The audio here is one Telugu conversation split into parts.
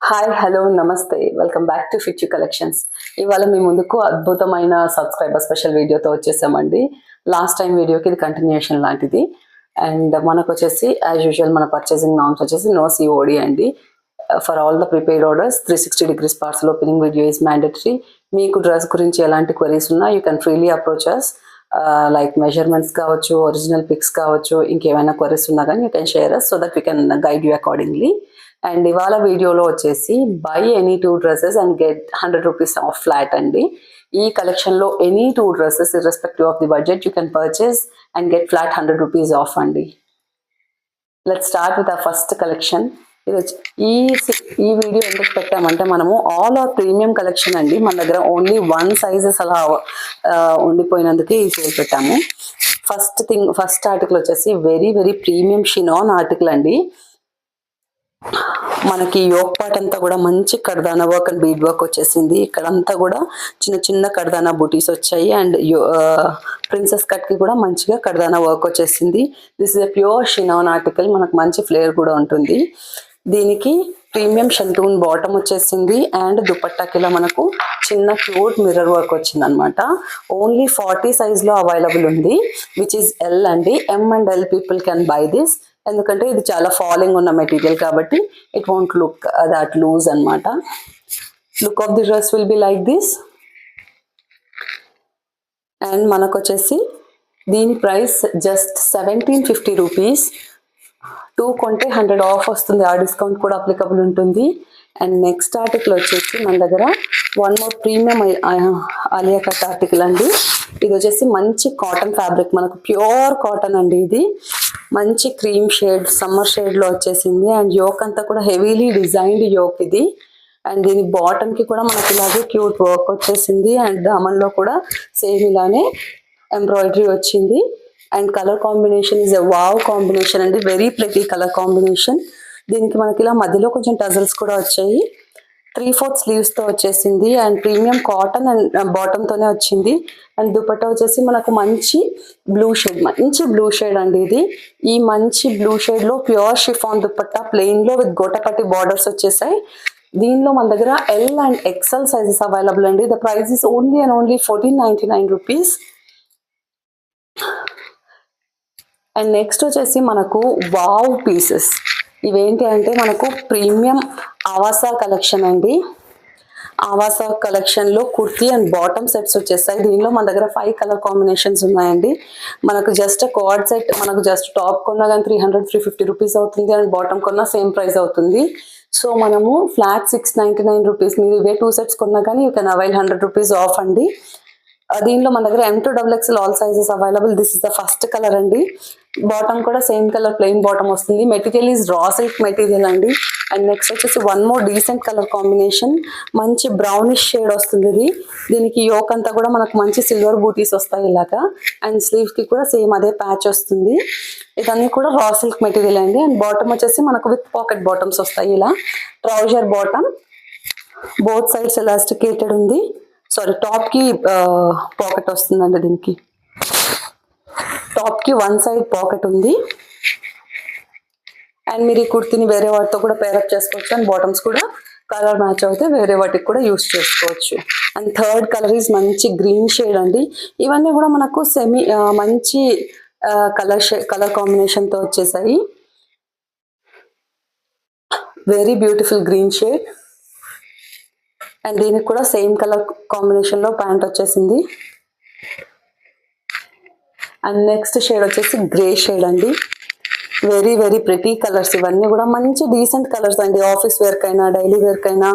హాయ్ హలో నమస్తే welcome back to fit you collections. ఇవాళ మీ ముందుకు అద్భుతమైన సబ్స్క్రైబర్ స్పెషల్ వీడియోతో వచ్చేసామండి. లాస్ట్ టైం వీడియోకి ఇది కంటిన్యూషన్ లాంటిది. అండ్ మనకు వచ్చేసి యాజ్ యూజువల్ మన పర్చేసింగ్ నామ్స్ వచ్చేసి నో సిఓడి అండి. For all the prepared orders 360 degrees parcel opening video is mandatory. మీకు డ్రెస్ గురించి ఎలాంటి క్వరీస్ ఉన్నా you can freely approach us. Like measurements కావచ్చు, ఒరిజినల్ పిక్స్ కావచ్చు, ఇంకేమైనా క్వరీస్ ఉన్నా కానీ you can share us so that we can guide you accordingly. And ఇవాళ వీడియోలో వచ్చేసి buy any 2 dresses and get 100 rupees of flat అండి. ఈ కలెక్షన్లో any 2 dresses irrespective of the budget you can purchase and get flat 100 rupees off అండి. లెట్స్ స్టార్ట్ విత్ ఆ ఫస్ట్ కలెక్షన్. ఇది వచ్చి ఈ వీడియో ఎందుకు పెట్టామంటే మనము ఆల్ ఆర్ ప్రీమియం కలెక్షన్ అండి. మన దగ్గర ఓన్లీ 1 సైజెస్ అలా ఉండిపోయినందుకే ఈ సేల్ పెట్టాము. ఫస్ట్ ఆర్టికల్ వచ్చేసి వెరీ వెరీ ప్రీమియం షినాన్ ఆర్టికల్ అండి. మనకి యోక్ పార్ట్ అంతా కూడా మంచి కర్దానా వర్క్ అండ్ బీడ్ వర్క్ వచ్చేసింది. ఇక్కడంతా కూడా చిన్న చిన్న కర్దానా బూటీస్ వచ్చాయి. అండ్ ప్రిన్సెస్ కట్ కి కూడా మంచిగా కర్దానా వర్క్ వచ్చేసింది. This is a pure chiffon article. మనకు మంచి ఫ్లేర్ కూడా ఉంటుంది. దీనికి ప్రీమియం షంటూన్ బాటమ్ వచ్చేసింది. అండ్ దుపట్టాకి ఇలా మనకు చిన్న క్యూట్ మిర్రర్ వర్క్ వచ్చింది అనమాట. ఓన్లీ 40 సైజ్ లో అవైలబుల్ ఉంది, విచ్ ఇస్ ఎల్ అండి. M and L people can buy this. ఎందుకంటే ఇది చాలా ఫాలింగ్ ఉన్న మెటీరియల్ కాబట్టి it won't look that loose అనమాట. Look of the dress will be like this. And మనకు వచ్చేసి దీని ప్రైస్ జస్ట్ 1750 రూపీస్. 2 కొంటే 100 ఆఫ్ వస్తుంది. ఆ డిస్కౌంట్ కూడా అప్లికబుల్ ఉంటుంది. అండ్ నెక్స్ట్ ఆర్టికల్ వచ్చేసి మన దగ్గర one more premium Alia cut article అండి. ఇది వచ్చేసి మంచి కాటన్ ఫ్యాబ్రిక్, మనకు ప్యూర్ కాటన్ అండి. ఇది మంచి క్రీమ్ షేడ్, సమ్మర్ షేడ్ లో వచ్చేసింది. అండ్ యోక్ అంతా కూడా హెవీలీ డిజైన్డ్ యోక్ ఇది. అండ్ దీని బాటమ్ కి కూడా మనకి ఇలాగే క్యూట్ వర్క్ వచ్చేసింది. అండ్ దామన్లో కూడా సేమ్ ఇలానే ఎంబ్రాయిడరీ వచ్చింది. And colour combination is a wow combination అండి. Very pretty colour combination. దీనికి మనకి ఇలా మధ్యలో కొంచెం టజల్స్ కూడా వచ్చాయి. 3/4 స్లీవ్స్ తో వచ్చేసింది. And premium cotton and bottom తోనే వచ్చింది. అండ్ దుపట్టా వచ్చేసి మనకు మంచి బ్లూ షేడ్ అండి. ఇది ఈ మంచి బ్లూ షేడ్ లో ప్యూర్ షిఫాన్ దుపట్టా ప్లెయిన్ లో విత్ గోటపట్టి బార్డర్స్ వచ్చేసాయి. దీనిలో మన దగ్గర L and XL sizes available అండి. The price is only and only 1499 rupees. And next వచ్చేసి మనకు వావ్ పీసెస్. ఇవేంటి అంటే మనకు ప్రీమియం ఆవాసా కలెక్షన్ అండి. ఆవాసా కలెక్షన్ లో కుర్తీ అండ్ బాటమ్ సెట్స్ వచ్చేస్తాయి. దీనిలో మన దగ్గర 5 కలర్ కాంబినేషన్స్ ఉన్నాయండి. మనకు జస్ట్ కార్డ్ సెట్, మనకు జస్ట్ టాప్ కొన్నా కానీ 300-350 రూపీస్ అవుతుంది. అండ్ బాటమ్ కొన్నా సేమ్ ప్రైస్ అవుతుంది. సో మనము ఫ్లాట్ 699 రూపీస్. మీరు ఇవే 2 సెట్స్ కొన్నా కానీ you can avail 100 rupees off అండి. దీనిలో మన దగ్గర M2XXL all sizes available. This is the first colour అండి. బాటమ్ కూడా సేమ్ కలర్ ప్లెయిన్ బాటమ్ వస్తుంది. Material is raw silk material అండి. అండ్ నెక్స్ట్ వచ్చేసి one more decent colour combination, మంచి బ్రౌనిష్ షేడ్ వస్తుంది ఇది. దీనికి యోక్ అంతా కూడా మనకు మంచి సిల్వర్ బూటీస్ వస్తాయి ఇలాగా. అండ్ స్లీవ్స్ కి కూడా సేమ్ అదే ప్యాచ్ వస్తుంది. ఇదన్నీ కూడా రా సిల్క్ మెటీరియల్ అండి. అండ్ బాటమ్ వచ్చేసి మనకు విత్ పాకెట్ బాటమ్స్ వస్తాయి. ఇలా trouser bottom, both sides elasticated ఉంది. సారీ, టాప్ కి పాకెట్ వస్తుందండి. దీనికి టాప్ కి 1 సైడ్ పాకెట్ ఉంది. అండ్ మీరు ఈ కుర్తీని వేరే వాటితో కూడా పేరప్ చేసుకోవచ్చు. అండ్ బాటమ్స్ కూడా కలర్ మ్యాచ్ అవుతే వేరే వాటికి కూడా యూస్ చేసుకోవచ్చు. అండ్ థర్డ్ కలర్ ఈజ్ మంచి గ్రీన్ షేడ్ అండి. ఇవన్నీ కూడా మనకు మంచి కలర్ కాంబినేషన్ తో వచ్చేసాయి. Very beautiful green shade. And దీనికి కూడా సేమ్ కలర్ కాంబినేషన్ లో ప్యాంట్ వచ్చేసింది. అండ్ నెక్స్ట్ షేడ్ వచ్చేసి గ్రే షేడ్ అండి. Very very pretty colours. ఇవన్నీ కూడా మంచి డీసెంట్ కలర్స్ అండి. ఆఫీస్ వేర్ కైనా, డైలీ వేర్ కైనా,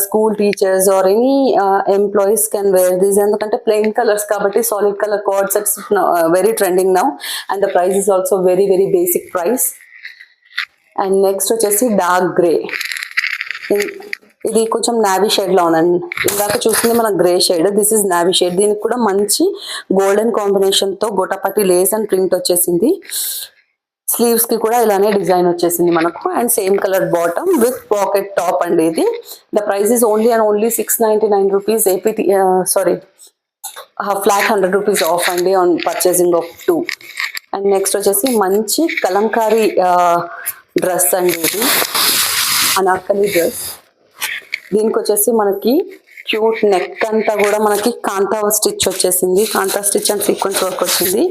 school teachers or any employees can wear these. ఎందుకంటే ప్లెయిన్ కలర్స్ కాబట్టి solid colour cord sets very trending now. And the price is also very very basic price. And next వచ్చేసి డార్క్ గ్రే. ఇది కొంచెం నావీ షేడ్ లో ఉందండి. ఇందాక చూసింది మన grey shade, this is navy shade. దీనికి కూడా మంచి గోల్డెన్ కాంబినేషన్ తో గోటపట్టి లేస్ అండ్ ప్రింట్ వచ్చేసింది. స్లీవ్స్ కి కూడా ఇలానే డిజైన్ వచ్చేసింది మనకు. And same colour bottom with pocket top అండి ఇది. The price is only and only 699 rupees. Flat 100 rupees off అండి on purchasing of 2. And next వచ్చేసి మంచి కలంకారీ డ్రెస్ అండి. ఇది అనార్కలి డ్రెస్. దీనికి వచ్చేసి మనకి క్యూట్ నెక్ అంతా కూడా మనకి కాంతా స్టిచ్ వచ్చేసింది, కాంతా స్టిచ్ అండ్ సీక్వెన్స్ వర్క్ వచ్చింది.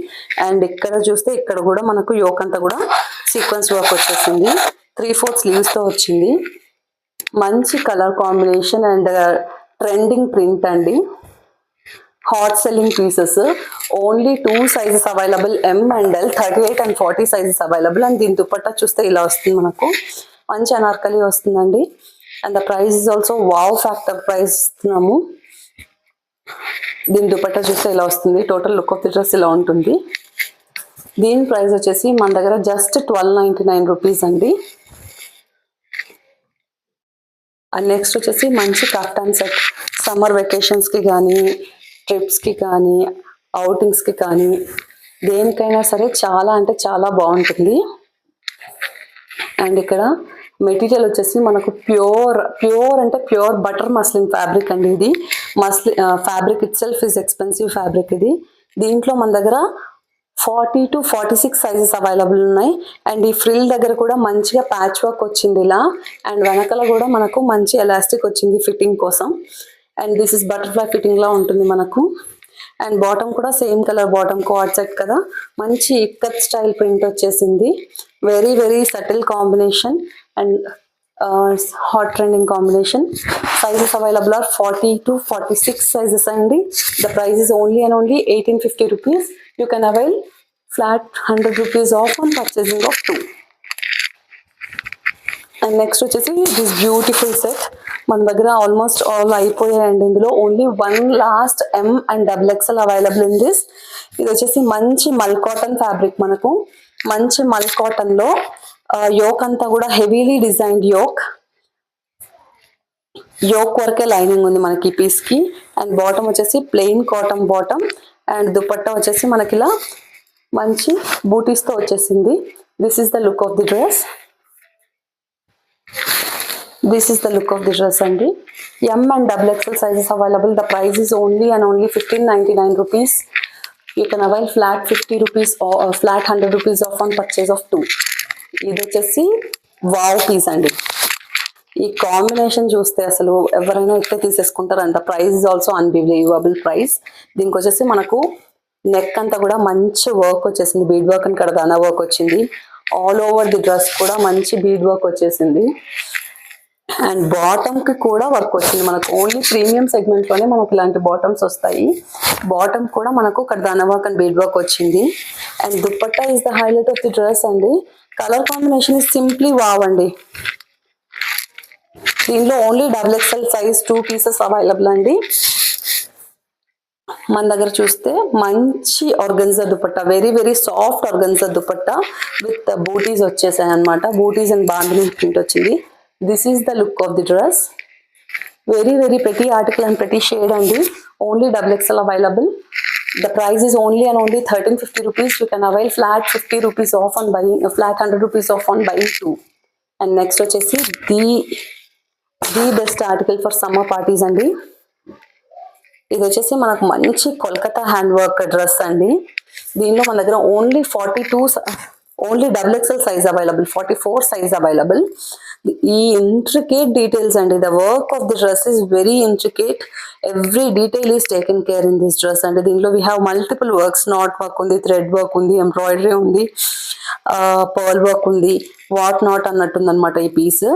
అండ్ ఇక్కడ చూస్తే ఇక్కడ కూడా మనకు యోక్ అంతా కూడా సీక్వెన్స్ వర్క్ వచ్చేసింది. 3/4 స్లీవ్స్ తో వచ్చింది. మంచి colour combination and trending print అండి. Hot selling pieces. Only 2 sizes available, M and L, 38 and 40 sizes available. And దీని దుపట్టా చూస్తే ఇలా వస్తుంది, మనకు మంచి అనార్కలి వస్తుందండి. And the price is also wow factor price ఇస్తున్నాము. దీని దుపట్టా చూస్తే ఇలా వస్తుంది. Total look of the dress ఇలా ఉంటుంది. దీని ప్రైస్ వచ్చేసి మన దగ్గర జస్ట్ 1299 రూపీస్ అండి. అండ్ నెక్స్ట్ వచ్చేసి మంచి కఫ్టాన్ సెట్. సమ్మర్ వెకేషన్స్కి కానీ, ట్రిప్స్కి కానీ, అవుటింగ్స్కి కానీ, దేనికైనా సరే చాలా అంటే చాలా బాగుంటుంది. అండ్ ఇక్కడ మెటీరియల్ వచ్చేసి మనకు ప్యూర్ అంటే ప్యూర్ బటర్ మస్లిన్ ఫ్యాబ్రిక్ అండి. ఇది fabric it self is expensive fabric ఇది. దీంట్లో మన దగ్గర 40 to 46 సైజెస్ అవైలబుల్ ఉన్నాయి. అండ్ ఈ ఫ్రిల్ దగ్గర కూడా మంచిగా ప్యాచ్ వర్క్ వచ్చింది ఇలా. అండ్ వెనకాల కూడా మనకు మంచి ఎలాస్టిక్ వచ్చింది ఫిట్టింగ్ కోసం. And this is butterfly fitting లా ఉంటుంది మనకు. అండ్ బాటమ్ కూడా same colour bottom, coord set కదా, మంచి ఇక్కత్ స్టైల్ ప్రింట్ వచ్చేసింది. Very very subtle combination and hot trending combination. Sizes available are 40 to 46 sizes అండి. The price is only and only 1850 rupees. You can avail flat 100 rupees off on purchasing of 2. And next వచ్చేసి దిస్ బ్యూటిఫుల్ సెట్. మన దగ్గర ఆల్మోస్ట్ ఆల్ అయిపోయాయండి. ఇందులో only 1 last M and XXL available in this. ఇది వచ్చేసి మంచి మల్ కాటన్ ఫ్యాబ్రిక్. మనకు మంచి మల్ కాటన్ లో యోక్ అంతా కూడా హెవీలీ డిజైన్డ్ యోక్ వరకే లైనింగ్ ఉంది మనకి ఈ పీస్ కి. అండ్ బాటమ్ వచ్చేసి plain cotton bottom. And dupatta వచ్చేసి మనకి ఇలా మంచి బూటీస్ తో వచ్చేసింది. This is the look of the dress. This is the look of the dress అండి. M and XXL sizes available. The price is only and only 1599 rupees. You can avail flat 50 rupees or flat 100 rupees off on purchase of 2. ఇది వచ్చేసి వావ్ పీస్ అండి. ఈ కాంబినేషన్ చూస్తే అసలు ఎవరైనా ఇట్లా తీసేసుకుంటారు. And the price is also unbelievable price. దీనికి వచ్చేసి మనకు నెక్ అంతా కూడా మంచి వర్క్ వచ్చేసింది. బీడ్ వర్క్ అని కడదానా వర్క్ వచ్చింది. ఆల్ ఓవర్ ది డ్రెస్ కూడా మంచి బీడ్ వర్క్ వచ్చేసింది. అండ్ బాటమ్ కి కూడా వర్క్ వచ్చింది. మనకు ఓన్లీ ప్రీమియం సెగ్మెంట్ లోనే మనకు ఇలాంటి బాటమ్స్ వస్తాయి. బాటమ్ కూడా మనకు kardana work and bead work వచ్చింది. And dupatta is the highlight of the dress అండి. Colour combination is simply wow అండి. దీనిలో only XXL size 2 pieces available అండి. మన దగ్గర చూస్తే మంచి organza dupatta, very very soft organza dupatta with butis వచ్చేసాయి అనమాట. బూటీస్ అండ్ బాందిని ప్రింట్ వచ్చింది. This is the look of the dress. Very very pretty article and pretty shade అండి. Only XXL available. The price is only and only 1350 rupees. You can avail flat 50 rupees off on buying, flat 100 rupees off on buying 2. And next వచ్చేసి the best article for summer parties అండి. ఇది వచ్చేసి మనకు మంచి కోల్కతా హ్యాండ్ వర్క్ డ్రెస్ అండి. దీనిలో మన దగ్గర only XXL size available, 44 size available. ఈ ఇంట్రికేట్ డీటెయిల్స్ అండి. The work of the dress is very intricate. Every detail is taken care in this dress అండి. దీనిలో we have multiple works. Knot work ఉంది, థ్రెడ్ వర్క్ ఉంది, ఎంబ్రాయిడరీ ఉంది, పర్ల్ వర్క్ ఉంది, వాట్ నాట్ అన్నట్టుంది అనమాట ఈ piece.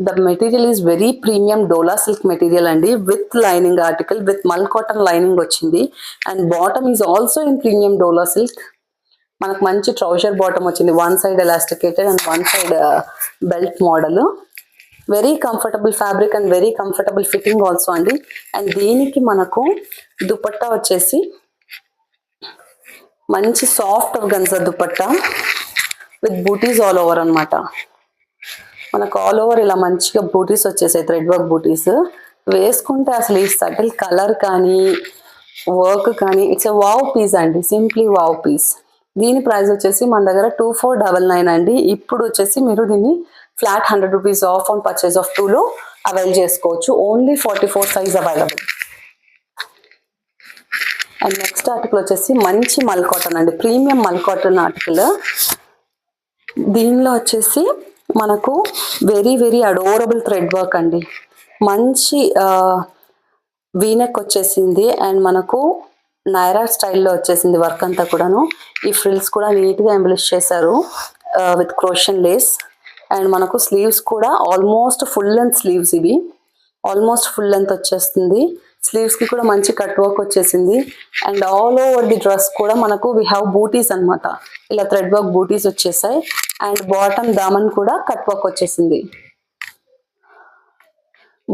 The material is very premium dola silk material అండి. With lining article, with mul cotton lining వచ్చింది. And bottom is also in premium dola silk. మనకు మంచి ట్రౌజర్ బాటమ్ వచ్చింది. 1 side elasticated and 1 side belt model. Very comfortable fabric and very comfortable fitting also అండి. అండ్ దీనికి మనకు దుపట్టా వచ్చేసి మంచి soft organza dupatta with booties all over అనమాట. మనకు ఆల్ ఓవర్ ఇలా మంచిగా బూటీస్ వచ్చేసాయి, థ్రెడ్ వర్క్ బూటీస్. వేసుకుంటే అసలు ఈ సటిల్ కలర్ కానీ వర్క్ కానీ ఇట్స్ ఎ వావ్ పీస్ అండి. Simply wow piece. దీని ప్రైస్ వచ్చేసి మన దగ్గర 2499 అండి. ఇప్పుడు వచ్చేసి మీరు దీన్ని flat 100 rupees off on purchase of 2లో అవైల్ చేసుకోవచ్చు. Only 44 size available. And next article వచ్చేసి మంచి మల్ కాటన్ అండి. ప్రీమియం మల్ కాటన్ ఆర్టికల్. దీనిలో వచ్చేసి మనకు very very adorable thread work అండి. మంచి వీనెక్ వచ్చేసింది అండ్ మనకు నైరా స్టైల్లో వచ్చేసింది వర్క్ అంతా కూడాను. ఈ ఫ్రిల్స్ కూడా నీట్గా ఎంబ్లిష్ చేశారు విత్ క్రోషన్ లేస్. అండ్ మనకు స్లీవ్స్ కూడా ఆల్మోస్ట్ ఫుల్ లెంత్ స్లీవ్స్, ఇవి ఆల్మోస్ట్ ఫుల్ లెంత్ వచ్చేస్తుంది. స్లీవ్స్ కి కూడా మంచి కట్ వర్క్ వచ్చేసింది. And all over the dress కూడా మనకు వి హ్యావ్ బూటీస్ అనమాట. ఇలా థ్రెడ్ వర్క్ బూటీస్ వచ్చేసాయి. అండ్ బాటమ్ దామన్ కూడా కట్ వర్క్ వచ్చేసింది.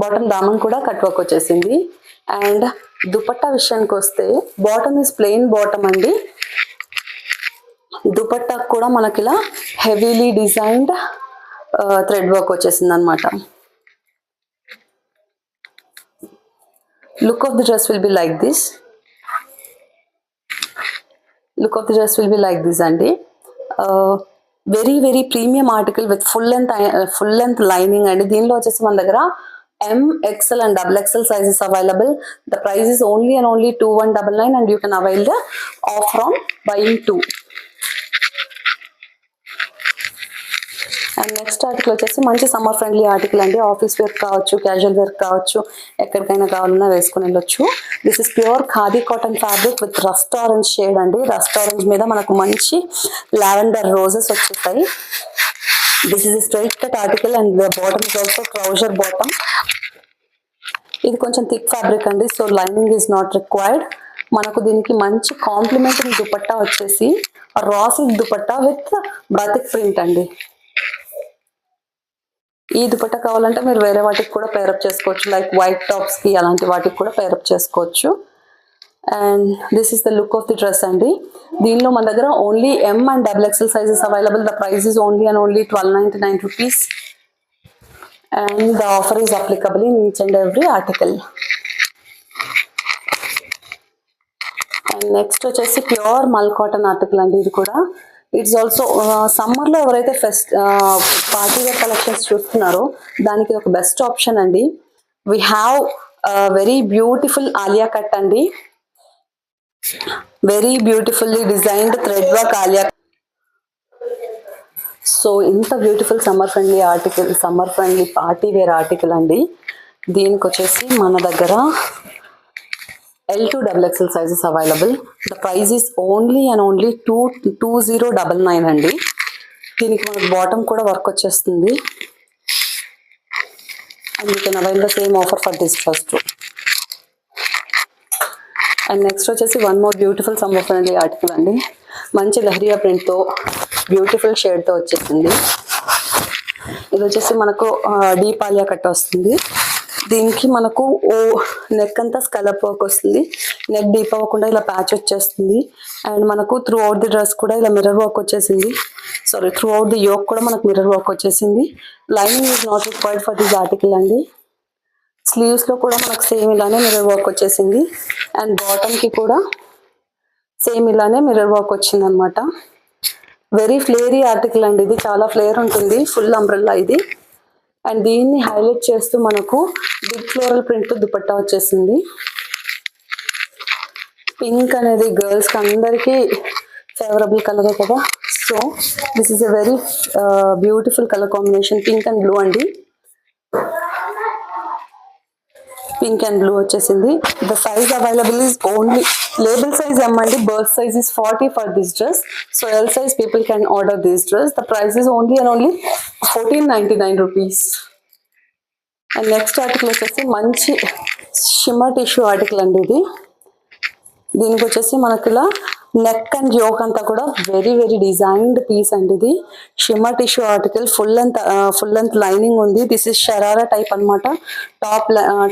బాటమ్ దామన్ కూడా కట్ వర్క్ వచ్చేసింది. అండ్ దుపట్టా విషయానికి వస్తే బాటమ్ ఈస్ ప్లెయిన్ బాటమ్ అండి. దుపట్టా కూడా మనకి ఇలా హెవీలీ డిజైన్డ్ థ్రెడ్ వర్క్ వచ్చేసింది అనమాట. Look of the dress will be like this. Look of the dress will be like this అండి. Very very premium article with full length lining అండి. దీనిలో వచ్చేసి మన దగ్గర MXL and XXL sizes available. The price is only and only 2199 and you can avail the offer on buying 2. And next article వచ్చేసి మంచి సమ్మర్ ఫ్రెండ్లీ ఆర్టికల్ అండి. ఆఫీస్ వేర్ కావచ్చు, క్యాజువల్ వేర్ కావచ్చు, ఎక్కడికైనా కావాలన్నా వేసుకుని వెళ్ళొచ్చు. This is pure khadi cotton fabric with rust orange shade అండి. రస్ట్ ఆరెంజ్ మీద మనకు మంచి లావెండర్ రోజెస్ వచ్చేసాయి. This is straight cut article and bottom is also trouser bottom. ఇది కొంచెం థిక్ ఫ్యాబ్రిక్ అండి, so lining is not required. మనకు దీనికి మంచి కాంప్లిమెంటరీ దుపట్టా వచ్చేసి raw silk dupatta with batik print అండి. ఈ దుపట్టా కావాలంటే మీరు వేరే వాటికి కూడా పేరప్ చేసుకోవచ్చు, లైక్ వైట్ టాప్స్ కి అలాంటి వాటికి కూడా పేరప్ చేసుకోవచ్చు. And this is the look of the dress అండి. దీనిలో మన దగ్గర only M and XXL sizes available. The price is only and only 1299 rupees and the offer is applicable in each and every article. And next వచ్చేసి ప్యూర్ మల్ కాటన్ ఆర్టికల్ అండి. ఇది కూడా ఇట్స్ ఆల్సో సమ్మర్లో ఎవరైతే పార్టీ వేర్ కలెక్షన్స్ చూస్తున్నారో దానికి ఒక బెస్ట్ ఆప్షన్ అండి. We have very beautiful Alia cut అండి. Very beautifully designed thread work Alia. So ఇంత beautiful summer friendly article, summer friendly party wear article అండి. దీనికి వచ్చేసి మన దగ్గర L2 XXL sizes available. The price is only and only 2099 అండి. దీనికి మనకు బాటమ్ కూడా వర్క్ వచ్చేస్తుంది. And you can avail the same offer for this dress too. And next వచ్చేసి one more beautiful summer friendly article అండి. మంచి లహరియా ప్రింట్తో బ్యూటిఫుల్ షేడ్తో వచ్చేసింది. ఇది వచ్చేసి మనకు డీప్ ఆలియా కట్ వస్తుంది. దీనికి మనకు నెక్ అంతా స్కలప్ వర్క్ వస్తుంది. నెక్ డీప్ అవ్వకుండా ఇలా ప్యాచ్ వచ్చేస్తుంది. అండ్ మనకు త్రూ అవుట్ ది డ్రెస్ కూడా ఇలా మిర్రర్ వర్క్ వచ్చేసింది. త్రూ అవుట్ ది యోక్ కూడా మనకు మిర్రర్ వర్క్ వచ్చేసింది. Lining is not required for this article అండి. స్లీవ్స్ లో కూడా మనకు సేమ్ ఇలానే మిర్రర్ వర్క్ వచ్చేసింది. అండ్ బాటమ్ కి కూడా సేమ్ ఇలానే మిర్రర్ వర్క్ వచ్చింది అనమాట. వెరీ ఫ్లేరీ ఆర్టికల్ అండి. ఇది చాలా ఫ్లేర్ ఉంటుంది, ఫుల్ అంబ్రెల్లా ఇది. అండ్ దీన్ని హైలైట్ చేస్తూ మనకు బిగ్ ఫ్లోరల్ ప్రింట్ దుపట్టా వచ్చేసింది. పింక్ అనేది గర్ల్స్ కి అందరికీ ఫేవరబుల్ కలరే కదా. So this is a very beautiful colour combination, pink and blue అండి. పింక్ అండ్ బ్లూ వచ్చేసింది. The size available is only label size M అండి. Birth size is 40 for this dress. So L size people can order this dress. The price is only and only 1499 rupees. And next article వచ్చేసి మంచి షిమ్మర్ టిష్యూ ఆర్టికల్ అండి. ఇది దీనికి వచ్చేసి మనకి ఇలా నెక్ అండ్ యోక్ అంతా కూడా వెరీ వెరీ డిజైన్డ్ పీస్ అండి. ఇది shimmer tissue article, full length lining ఉంది. దిస్ ఇస్ షరారా టైప్ అనమాట.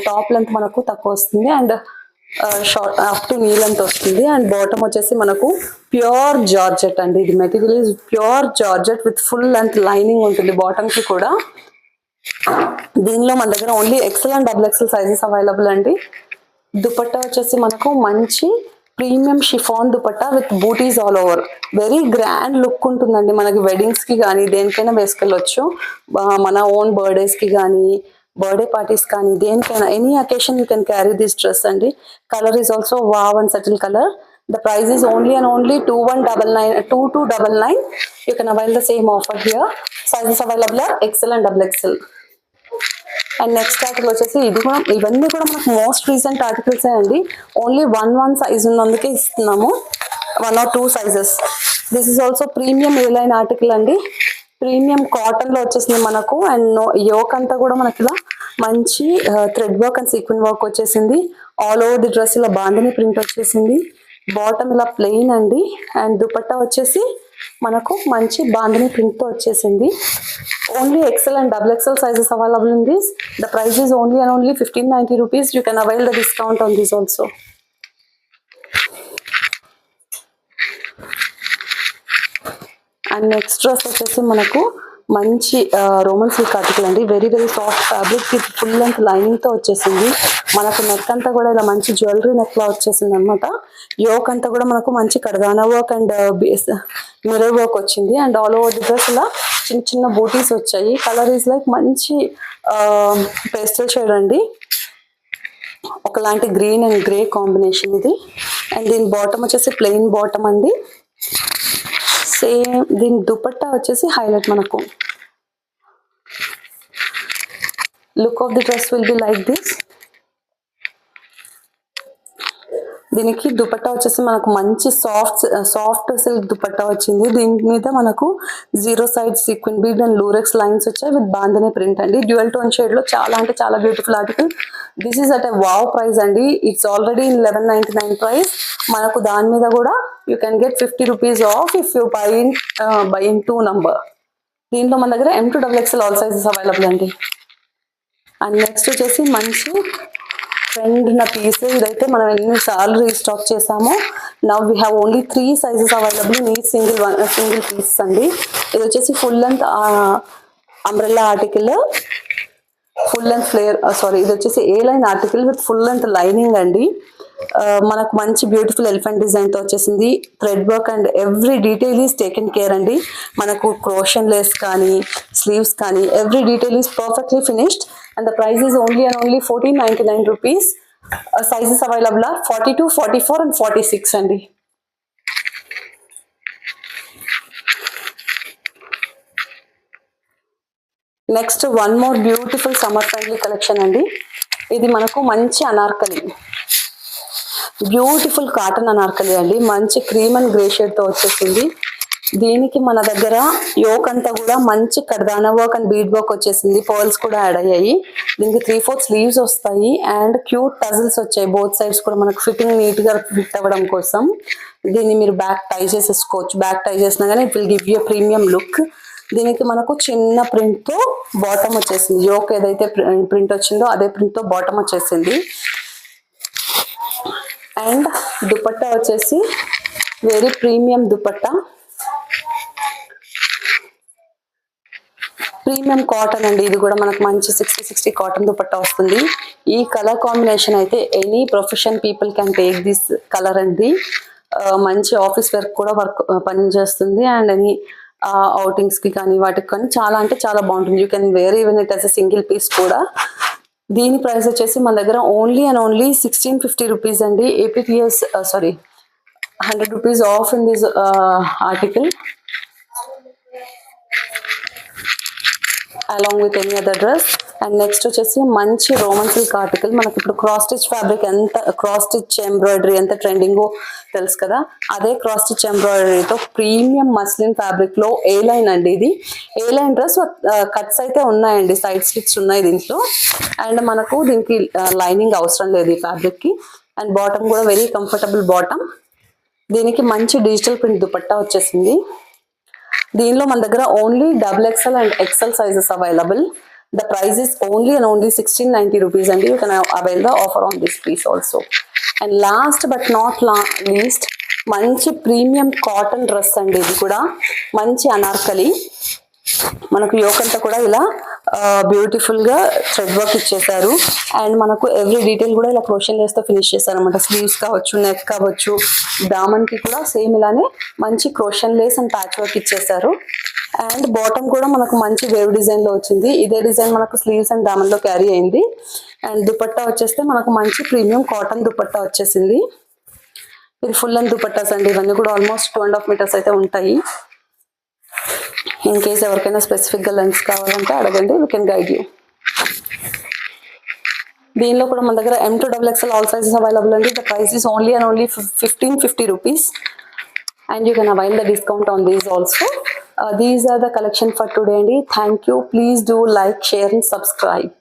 టాప్ లెంత్ మనకు తక్కువ వస్తుంది and short up to knee length వస్తుంది. అండ్ బాటమ్ వచ్చేసి మనకు ప్యూర్ జార్జెట్ అండి. ఇది material is pure georgette with full length lining ఉంటుంది బాటమ్ కి కూడా. దీనిలో మన దగ్గర only XL and XXL sizes available అండి. దుపట్టా వచ్చేసి మనకు మంచి premium chiffon dupatta with booties all over. Very grand look ఉంటుందండి. మనకి వెడ్డింగ్స్ కి కానీ దేనికైనా వేసుకెళ్ళొచ్చు. మన ఓన్ బర్త్డేస్ కి కానీ, బర్త్డే పార్టీస్ కానీ, దేనికైనా any occasion you can carry this dress అండి. Colour is also wow and subtle colour. The price is only and only 2299. You can avail the same offer here. Sizes available are XL and XXL. And next article వచ్చేసి ఇవన్నీ కూడా మనకు మోస్ట్ రీసెంట్ ఆర్టికల్సే అండి. ఓన్లీ వన్ సైజ్ ఉన్నందుకే ఇస్తున్నాము, 1 or 2 sizes. This is also premium A line article అండి. ప్రీమియం కాటన్ లో వచ్చేసింది మనకు. అండ్ యోక్ అంతా కూడా మనకి ఇలా మంచి thread work and sequin work వచ్చేసింది. ఆల్ ఓవర్ ది డ్రెస్ ఇలా బాందిని ప్రింట్ వచ్చేసింది. బాటమ్ ఇలా ప్లెయిన్ అండి. అండ్ దుపట్టా వచ్చేసి మనకు మంచి బాందిని ప్రింట్ తో వచ్చేసింది. Only XL and XXL sizes available in this. The price is only and only 1590 rupees. You can avail the discount on this also. And next dress వచ్చేసి మనకు మంచి రోమన్ సిల్క్ ఆర్టికల్ అండి. Very soft fabric with full length lining తో వచ్చేసింది. మనకు నెక్ అంతా కూడా ఇలా మంచి జ్యువెలరీ నెక్ లా వచ్చేసింది అనమాట. యోక్ అంతా కూడా మనకు మంచి కడదానా వర్క్ అండ్ మిర్రర్ వర్క్ వచ్చింది. And all over the dress ఇలా చిన్న బూటీస్ వచ్చాయి. కలర్ ఈజ్ లైక్ మంచి పేస్టల్ షేడ్ అండి, ఒకలాంటి గ్రీన్ అండ్ గ్రే కాంబినేషన్ ఇది. అండ్ దీని బాటమ్ వచ్చేసి ప్లెయిన్ బాటమ్ అండి. సేమ్ దీని దుపట్టా వచ్చేసి హైలైట్. మనకు look of the dress will be like this. దీనికి దుపట్టా వచ్చేసి మనకు మంచి సాఫ్ట్ సిల్క్ దుపట్టా వచ్చింది. దీని మీద మనకు 0 side sequin bead and lurex lines వచ్చాయి విత్ బాందిని ప్రింట్ అండి. డ్యూయల్ టోన్ షేడ్ లో చాలా అంటే చాలా beautiful article. This is at a wow price అండి. It's already in 1199 price. మనకు దాని మీద కూడా you can get 50 rupees off if you buy in 2 number. దీంట్లో మన దగ్గర M to XXL all sizes available అండి. అండ్ నెక్స్ట్ వచ్చేసి మంచి ట్రెండ్ ఉన్న పీస్. ఇదైతే మనం ఎన్నిసార్లు రీస్టాక్ చేసాము. Now we have only 3 sizes available in ఈ సింగిల్ పీస్ అండి. ఇది వచ్చేసి full length umbrella article, full length flare ఇది వచ్చేసి A line article with full length lining అండి. మనకు మంచి బ్యూటిఫుల్ ఎలిఫెంట్ డిజైన్ తో వచ్చేసింది. Thread work and every detail is taken care అండి. మనకు క్రోషన్ లేస్ కానీ స్లీవ్స్ కానీ every detail is perfectly finished. And the price is only and only 1499 rupees. Sizes available are 42, 44 and 46 అండి. Next one more beautiful summer friendly collection అండి. ఇది మనకు మంచి అనార్కలి, బ్యూటిఫుల్ కాటన్ అనార్కలి అండి. మంచి క్రీమ్ అండ్ గ్రే షేడ్ తో వచ్చేసింది. దీనికి మన దగ్గర యోక్ అంతా కూడా మంచి కర్దానా వర్క్ అండ్ బీడ్ వర్క్ వచ్చేసింది. పర్ల్స్ కూడా యాడ్ అయ్యాయి. దీనికి 3/4 స్లీవ్స్ వస్తాయి అండ్ క్యూట్ టజిల్స్ వచ్చాయి. బోత్ సైడ్స్ కూడా మనకు ఫిట్టింగ్ నీట్ గా ఫిట్ అవ్వడం కోసం. దీన్ని మీరు బ్యాక్ టై చేసేసుకోవచ్చు. బ్యాక్ టై చేసినా కానీ it will give you premium look. దీనికి మనకు చిన్న ప్రింట్ తో బాటమ్ వచ్చేసింది. యోక్ ఏదైతే ప్రింట్ వచ్చిందో అదే ప్రింట్ తో బాటమ్ వచ్చేసింది. అండ్ దుపట్టా వచ్చేసి very premium dupatta, premium cotton అండి. ఇది కూడా మనకు మంచి 60 కాటన్ దుపట్టా వస్తుంది. ఈ కలర్ కాంబినేషన్ అయితే any profession people can take this colour అండి. మంచి ఆఫీస్ వర్క్ కూడా పనిచేస్తుంది. అండ్ ఎనీ అవుటింగ్స్ కి కానీ వాటికి కానీ చాలా అంటే చాలా బాగుంటుంది. You can wear even it as a single piece కూడా. దీని ప్రైస్ వచ్చేసి మన దగ్గర ఓన్లీ అండ్ ఓన్లీ 1650 rupees అండి. APTS 100 rupees off in this article along with any other dress. And next వచ్చేసి మంచి రోమన్ సిల్క్ ఆర్టికల్. మనకి ఇప్పుడు cross stitch fabric cross stitch embroidery ఎంత ట్రెండింగో తెలుసు కదా. అదే క్రాస్ స్టిచ్ ఎంబ్రాయిడరీతో ప్రీమియం మస్లిన్ ఫ్యాబ్రిక్ లో ఏ లైన్ అండి. ఇది ఏ లైన్ డ్రెస్. కట్స్ అయితే ఉన్నాయండి, సైడ్ స్టిచ్ ఉన్నాయి దీంట్లో. అండ్ మనకు దీనికి లైనింగ్ అవసరం లేదు ఈ ఫ్యాబ్రిక్ కి. అండ్ బాటమ్ కూడా వెరీ కంఫర్టబుల్ బాటమ్. దీనికి మంచి డిజిటల్ ప్రింట్ దుపట్టా వచ్చేసింది. దీనిలో మన దగ్గర only XXL and XL sizes available. The price is only and only 1690 rupees and you can avail the offer on this piece also. And last but not least, మంచి ప్రీమియం కాటన్ డ్రెస్ అండి. ఇది కూడా మంచి అనార్కలి. మనకు యోక్ అంతా కూడా ఇలా బ్యూటిఫుల్ గా థ్రెడ్ వర్క్ ఇచ్చేసారు. అండ్ మనకు ఎవ్రీ డీటెయిల్ కూడా ఇలా క్రోషన్ లేస్ తో ఫినిష్ చేశారు అనమాట. స్లీవ్స్ కావచ్చు, నెక్ కావచ్చు, దామన్ కి కూడా సేమ్ ఇలానే మంచి క్రోషన్ లేస్ అండ్ ప్యాచ్ వర్క్ ఇచ్చేసారు. అండ్ బాటమ్ కూడా మనకు మంచి వేవ్ డిజైన్ లో వచ్చింది. ఇదే డిజైన్ మనకు స్లీవ్స్ అండ్ దామన్ లో క్యారీ అయింది. అండ్ దుపట్టా వచ్చేస్తే మనకు మంచి ప్రీమియం కాటన్ దుపట్టా వచ్చేసింది. ఇది ఫుల్ అండ్ దుపట్టాస్ అండి. ఇవన్నీ కూడా ఆల్మోస్ట్ 2.5 మీటర్స్ అయితే ఉంటాయి. ఇన్ కేస్ ఎవరికైనా స్పెసిఫిక్గా లెన్స్ కావాలంటే అడగండి, వీ కెన్ గైడ్ యూ. దీనిలో కూడా మన దగ్గర M2XXL ఆల్ సైజెస్ అవైలబుల్ అండి. The price is only and only 1550 rupees. And you can avail the discount on these also. These are the collection for today, and thank you. Please do like, share and subscribe.